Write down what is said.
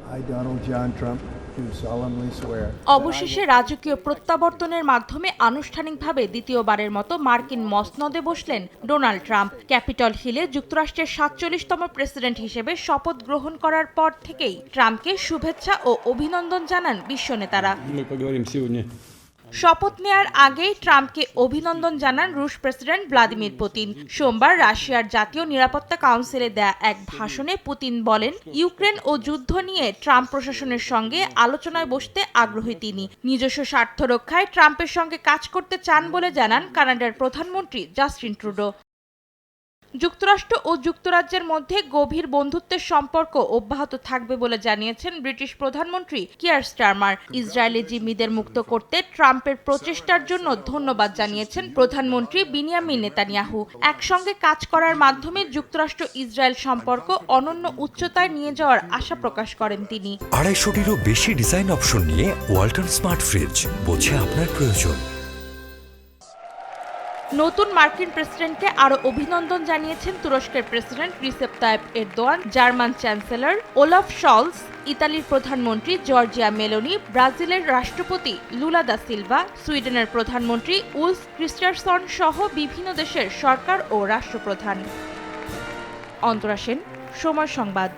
I, Donald John Trump, do solemnly swear. অবশেষে রাজকীয় প্রত্যাবর্তনের মাধ্যমে আনুষ্ঠানিকভাবে দ্বিতীয়বারের মতো মার্কিন মসনদে বসলেন ডোনাল্ড ট্রাম্প। ক্যাপিটল হিলে যুক্তরাষ্ট্রের ৪৭তম প্রেসিডেন্ট হিসেবে শপথ গ্রহণ করার পর থেকেই ট্রাম্পকে শুভেচ্ছা ও অভিনন্দন জানান বিশ্ব নেতারা। শপথ নেয়ার আগেই ট্রাম্পকে অভিনন্দন জানান রুশ প্রেসিডেন্ট ভ্লাদিমির পুতিন। সোমবার রাশিয়ার জাতীয় নিরাপত্তা কাউন্সিলে দেয়া এক ভাষণে পুতিন বলেন, ইউক্রেন ও যুদ্ধ নিয়ে ট্রাম্প প্রশাসনের সঙ্গে আলোচনায় বসতে আগ্রহী তিনি। নিজস্ব স্বার্থ রক্ষায় ট্রাম্পের সঙ্গে কাজ করতে চান বলে জানান কানাডার প্রধানমন্ত্রী জাস্টিন ট্রুডো। যুক্তরাষ্ট্র ও যুক্তরাজ্যের মধ্যে গভীর বন্ধুত্বের সম্পর্ক অব্যাহত থাকবে বলে জানিয়েছেন ব্রিটিশ প্রধানমন্ত্রী কিয়ার স্টারমার। ইসরায়েলি জিম্মিদের মুক্ত করতে ট্রাম্পের প্রচেষ্টার জন্য ধন্যবাদ জানিয়েছেন প্রধানমন্ত্রী বিনিয়ামিন নেতানিয়াহু। একসঙ্গে কাজ করার মাধ্যমে যুক্তরাষ্ট্র ইসরায়েল সম্পর্ক অনন্য উচ্চতায় নিয়ে যাওয়ার আশা প্রকাশ করেন তিনি। ২৫০টিরও বেশি ডিজাইন অপশন নিয়ে ওয়ালটন স্মার্ট ফ্রিজ, বোঝে আপনার প্রয়োজন। নতুন মার্কিন প্রেসিডেন্টকে আরও অভিনন্দন জানিয়েছেন তুরস্কের president Recep Tayyip Erdogan, German chancellor Olaf Scholz, ইতালির প্রধানমন্ত্রী জর্জিয়া মেলোনি, ব্রাজিলের রাষ্ট্রপতি লুলা দা সিলভা, সুইডেনের প্রধানমন্ত্রী উলফ ক্রিস্টারসন সহ বিভিন্ন দেশের সরকার ও রাষ্ট্রপ্রধান। অন্তরা সেন, সময় সংবাদ।